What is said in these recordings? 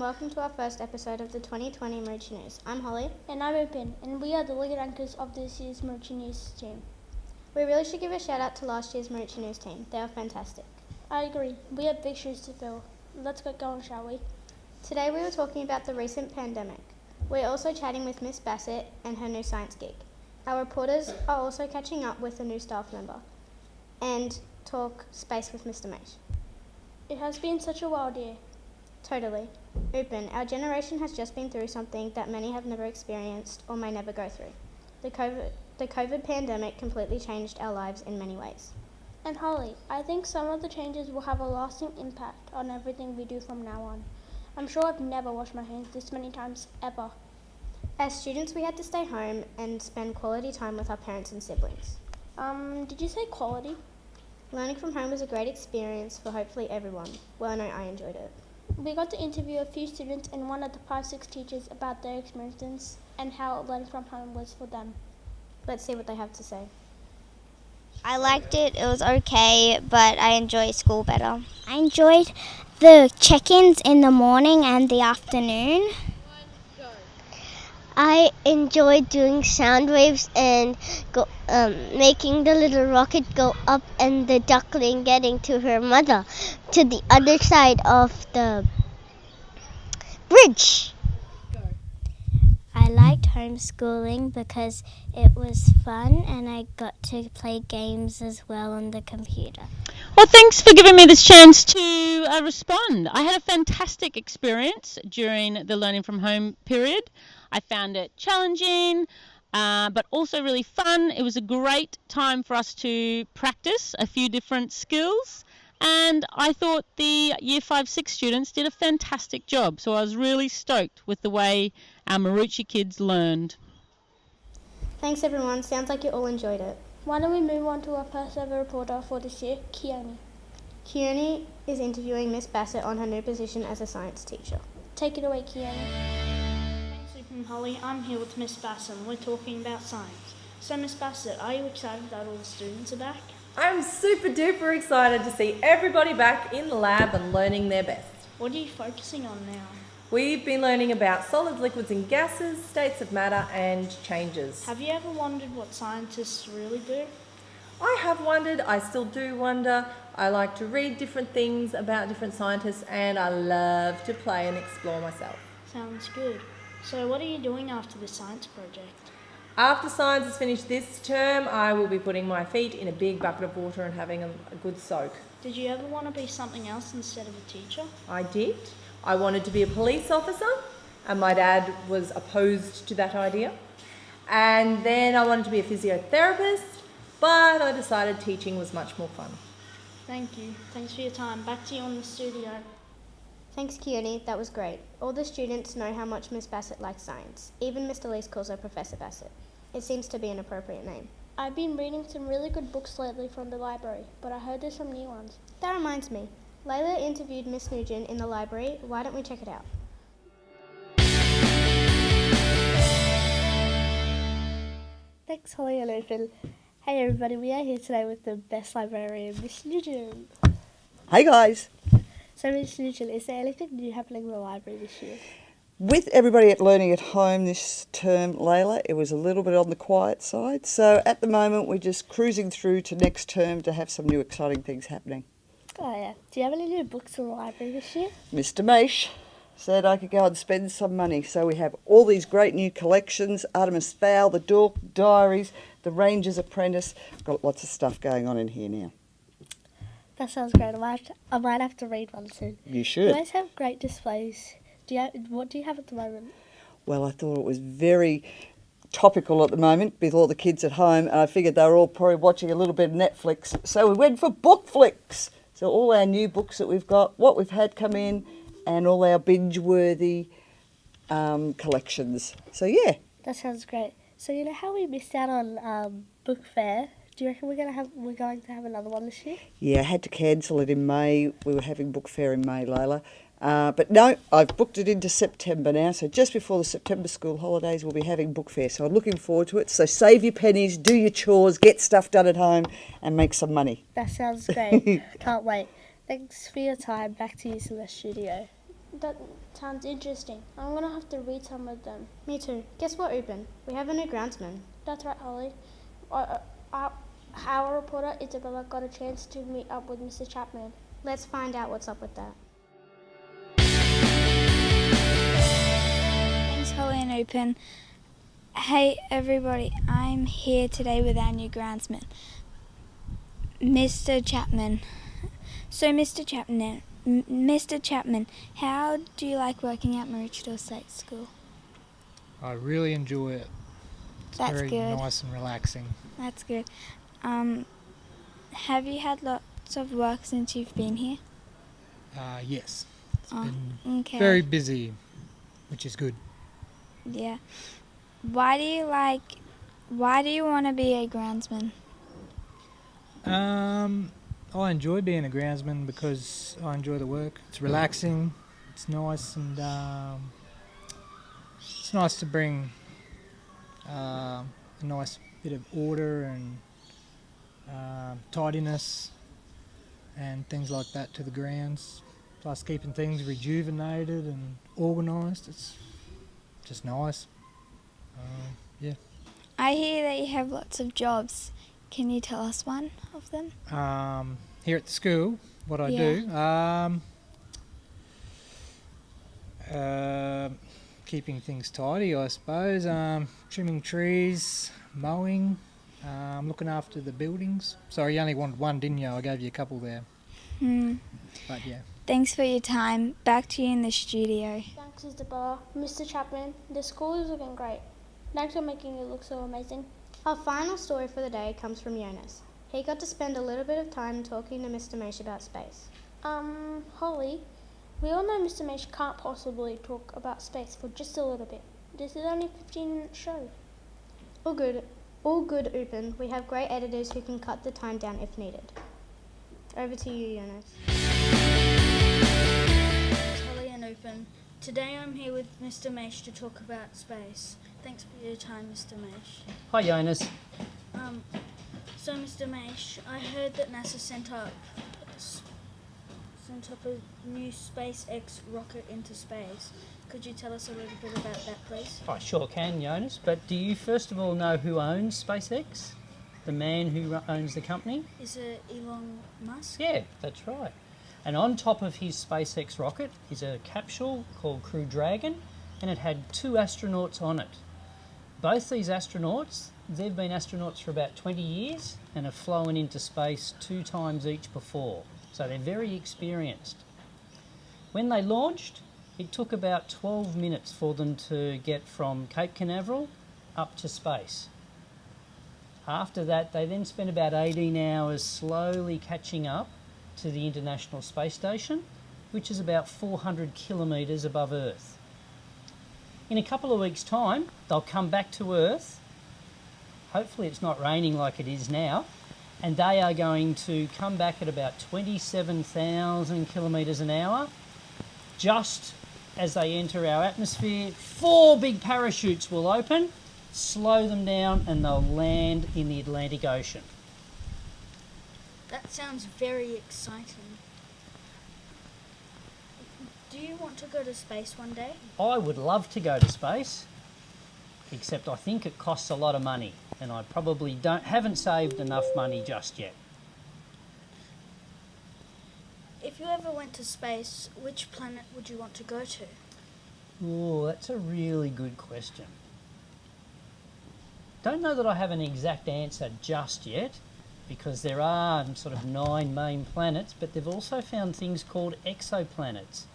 welcome to our first episode of the 2020 Maroochy News. I'm Holly. And I'm Upin, and we are the lead anchors of this year's Maroochy News team. We really should give a shout out to last year's Maroochy News team. They were fantastic. I agree. We have big shoes to fill. Let's get going, shall we? Today we were talking about the recent pandemic. We're also chatting with Miss Bassett and her new science geek. Our reporters are also catching up with a new staff member and talk space with Mr. Maish. It has been such a wild year. Totally. Upin, our generation has just been through something that many have never experienced or may never go through. The COVID pandemic completely changed our lives in many ways. And Holly, I think some of the changes will have a lasting impact on everything we do from now on. I'm sure I've never washed my hands this many times, ever. As students, we had to stay home and spend quality time with our parents and siblings. Did you say quality? Learning from home was a great experience for hopefully everyone. Well, I know I enjoyed it. We got to interview a few students and one of the 5-6 teachers about their experiences and how learning from home was for them. Let's see what they have to say. I liked it. It was okay, but I enjoy school better. I enjoyed the check-ins in the morning and the afternoon. I enjoyed doing sound waves and making the little rocket go up and the duckling getting to her mother to the other side of the bridge. I liked homeschooling because it was fun and I got to play games as well on the computer. Well, thanks for giving me this chance to respond. I had a fantastic experience during the learning from home period. I found it challenging, but also really fun. It was a great time for us to practice a few different skills. And I thought the Year 5-6 students did a fantastic job. So I was really stoked with the way our Maroochy kids learned. Thanks everyone. Sounds like you all enjoyed it. Why don't we move on to our first ever reporter for this year, Keone. Keone is interviewing Miss Bassett on her new position as a science teacher. Take it away, Keone. Thanks, Luke and Holly. I'm here with Miss Bassett and we're talking about science. So Miss Bassett, are you excited that all the students are back? I'm super duper excited to see everybody back in the lab and learning their best. What are you focusing on now? We've been learning about solids, liquids and gases, states of matter and changes. Have you ever wondered what scientists really do? I have wondered, I still do wonder. I like to read different things about different scientists and I love to play and explore myself. Sounds good. So what are you doing after the science project? After science is finished this term, I will be putting my feet in a big bucket of water and having a good soak. Did you ever want to be something else instead of a teacher? I did. I wanted to be a police officer and my dad was opposed to that idea. And then I wanted to be a physiotherapist, but I decided teaching was much more fun. Thank you. Thanks for your time. Back to you in the studio. Thanks, Keone. That was great. All the students know how much Miss Bassett likes science. Even Mr. Lees calls her Professor Bassett. It seems to be an appropriate name. I've been reading some really good books lately from the library, but I heard there's some new ones. That reminds me. Layla interviewed Miss Nugent in the library. Why don't we check it out? Thanks, Holly and Opal. Hey everybody, we are here today with the best librarian, Miss Nugent. Hey guys. So Miss Nugent, is there anything new happening in the library this year? With everybody learning at home this term, Layla, it was a little bit on the quiet side. So at the moment we're just cruising through to next term to have some new exciting things happening. Oh yeah. Do you have any new books in the library this year? Mr. Maish said I could go and spend some money. So we have all these great new collections, Artemis Fowl, the Dork Diaries, the Ranger's Apprentice. Got lots of stuff going on in here now. That sounds great. I might have to read one soon. You should. You guys have great displays. What do you have at the moment? Well, I thought it was very topical at the moment with all the kids at home, and I figured they were all probably watching a little bit of Netflix. So we went for book flicks. So all our new books that we've got, what we've had come in, and all our binge-worthy collections. So yeah. That sounds great. So you know how we missed out on book fair? Do you reckon we're going to have another one this year? Yeah, I had to cancel it in May. We were having book fair in May, Layla. But no, I've booked it into September now. So just before the September school holidays, we'll be having book fair. So I'm looking forward to it. So save your pennies, do your chores, get stuff done at home and make some money. That sounds great. Can't wait. Thanks for your time. Back to you in the studio. That sounds interesting. I'm gonna have to read some of them. Me too. Guess what, Upin? We have a new groundsman. That's right, Holly. Our reporter Isabella got a chance to meet up with Mr. Chapman. Let's find out what's up with that. Thanks, Holly and Upin. Hey everybody, I'm here today with our new groundsman, Mr. Chapman. So Mr. Chapman, how do you like working at Maroochydore State School? I really enjoy it. It's That's very good. nice and relaxing. That's good. Have you had lots of work since you've been here? Yes, it's been Okay. very busy, which is good. Yeah. Why do you want to be a groundsman? I enjoy being a groundsman because I enjoy the work. It's relaxing, it's nice, and it's nice to bring a nice bit of order and tidiness and things like that to the grounds. Plus keeping things rejuvenated and organised. It's just nice. Yeah. I hear that you have lots of jobs. Can you tell us one of them? Here at the school, what I do, keeping things tidy, I suppose. Trimming trees, mowing, looking after the buildings. Sorry, you only wanted one, didn't you? I gave you a couple there. But yeah. Thanks for your time. Back to you in the studio. Thanks, Isabella. Mr. Chapman, the school is looking great. Thanks for making it look so amazing. Our final story for the day comes from Jonas. He got to spend a little bit of time talking to Mr. Maish about space. Holly, we all know Mr. Maish can't possibly talk about space for just a little bit. This is only a 15-minute show. All good, Upin. We have great editors who can cut the time down if needed. Over to you, Jonas. Holly and Upin. Today I'm here with Mr. Maish to talk about space. Thanks for your time, Mr. Maish. Hi, Jonas. So, Mr. Maish, I heard that NASA sent up a new SpaceX rocket into space. Could you tell us a little bit about that, please? I sure can, Jonas. But do you first of all know who owns SpaceX? The man who owns the company? Is it Elon Musk? Yeah, that's right. And on top of his SpaceX rocket is a capsule called Crew Dragon, and it had 2 astronauts on it. Both these astronauts, they've been astronauts for about 20 years and have flown into space 2 times each before. So they're very experienced. When they launched, it took about 12 minutes for them to get from Cape Canaveral up to space. After that, they then spent about 18 hours slowly catching up to the International Space Station, which is about 400 kilometres above Earth. In a couple of weeks' time, they'll come back to Earth. Hopefully it's not raining like it is now, and they are going to come back at about 27,000 kilometres an hour. Just as they enter our atmosphere, 4 big parachutes will open, slow them down, and they'll land in the Atlantic Ocean. That sounds very exciting. Do you want to go to space one day? I would love to go to space, except I think it costs a lot of money, and I probably haven't saved enough money just yet. If you ever went to space, which planet would you want to go to? Oh, that's a really good question. Don't know that I have an exact answer just yet, because there are sort of 9 main planets, but they've also found things called exoplanets,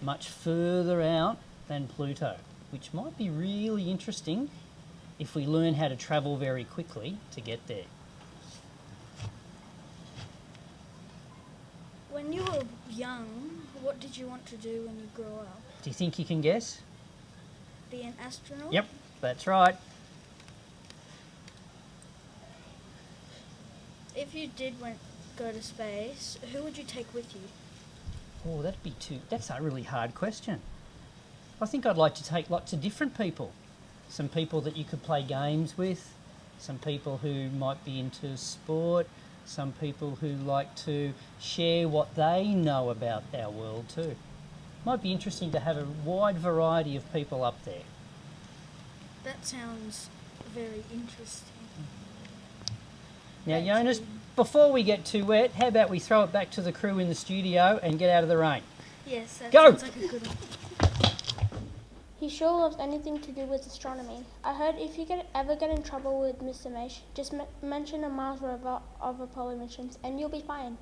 much further out than Pluto, which might be really interesting if we learn how to travel very quickly to get there. When you were young, what did you want to do when you grew up? Do you think you can guess? Be an astronaut? Yep, that's right. If you did go to space, who would you take with you? Oh, that's a really hard question. I think I'd like to take lots of different people. Some people that you could play games with, some people who might be into sport, some people who like to share what they know about our world too. Might be interesting to have a wide variety of people up there. That sounds very interesting. Now, Jonas, before we get too wet, how about we throw it back to the crew in the studio and get out of the rain? Yes, that Go! sounds like a good one. He sure loves anything to do with astronomy. I heard if you ever get in trouble with Mr. Maish, just mention a Mars rover of Apollo missions and you'll be fine.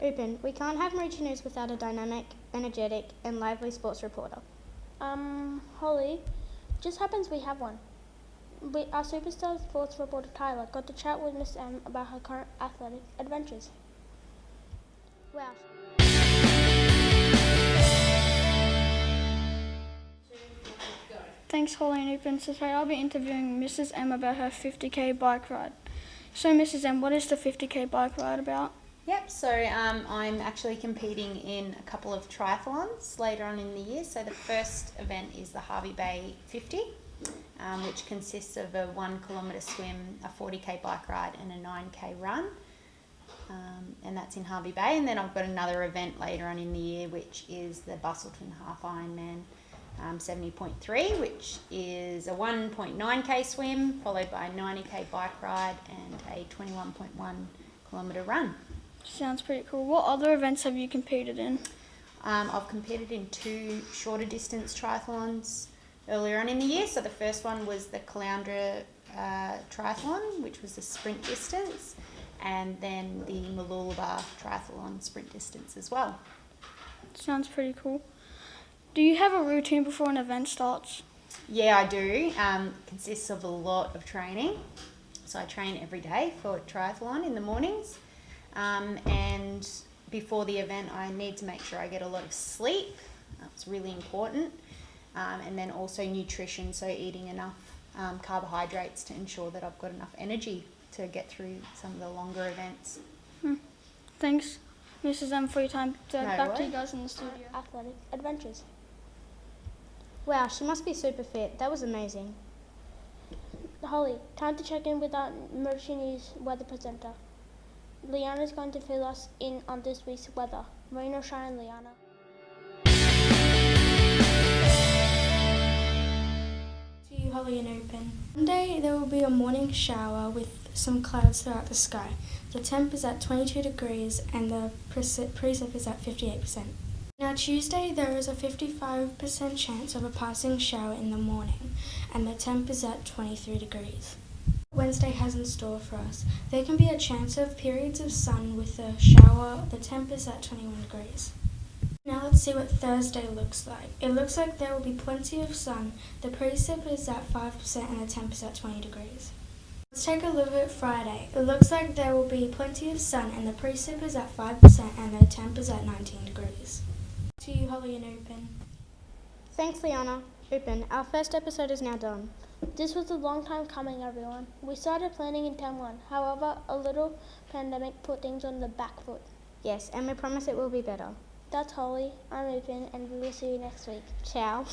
Upin, we can't have Maroochy News without a dynamic, energetic, and lively sports reporter. Holly, just happens we have one. Our superstar sports reporter Tyler got to chat with Miss M about her current athletic adventures. Wow. Thanks, Holly and Upin. So today I'll be interviewing Mrs. M about her 50k bike ride. So Mrs. M, what is the 50k bike ride about? Yep, so I'm actually competing in a couple of triathlons later on in the year. So the first event is the Hervey Bay 50, which consists of a 1 kilometre swim, a 40k bike ride and a 9k run. And that's in Hervey Bay. And then I've got another event later on in the year, which is the Bustleton Half Ironman 70.3, which is a 1.9k swim followed by a 90k bike ride and a 21.1 kilometre run. Sounds pretty cool. What other events have you competed in? I've competed in 2 shorter distance triathlons earlier on in the year. So the first one was the Caloundra triathlon, which was the sprint distance, and then the Mooloolaba triathlon sprint distance as well. Sounds pretty cool. Do you have a routine before an event starts? Yeah, I do. Consists of a lot of training. So I train every day for triathlon in the mornings. And before the event, I need to make sure I get a lot of sleep. That's really important. And then also nutrition, so eating enough carbohydrates to ensure that I've got enough energy to get through some of the longer events. Thanks, Mrs. M, for your time. Back to you guys in the studio. Athletic adventures. Wow, she must be super fit. That was amazing. Holly, time to check in with our Maroochy News weather presenter. Liana's going to fill us in on this week's weather. Rain or shine, Liana? To you, Holly and Upin. Monday there will be a morning shower with some clouds throughout the sky. The temp is at 22 degrees and the precip is at 58%. Now Tuesday there is a 55% chance of a passing shower in the morning and the temp is at 23 degrees. Wednesday has in store for us. There can be a chance of periods of sun with a shower. The temp is at 21 degrees. Now let's see what Thursday looks like. It looks like there will be plenty of sun. The precip is at 5% and the temp is at 20 degrees. Let's take a look at Friday. It looks like there will be plenty of sun and the precip is at 5% and the temp is at 19 degrees. To you, Holly and Upin. Thanks, Liana. Upin, our first episode is now done. This was a long time coming, everyone. We started planning in Term 1. However, a little pandemic put things on the back foot. Yes, and we promise it will be better. That's Holly, I'm Upin, and we will see you next week. Ciao.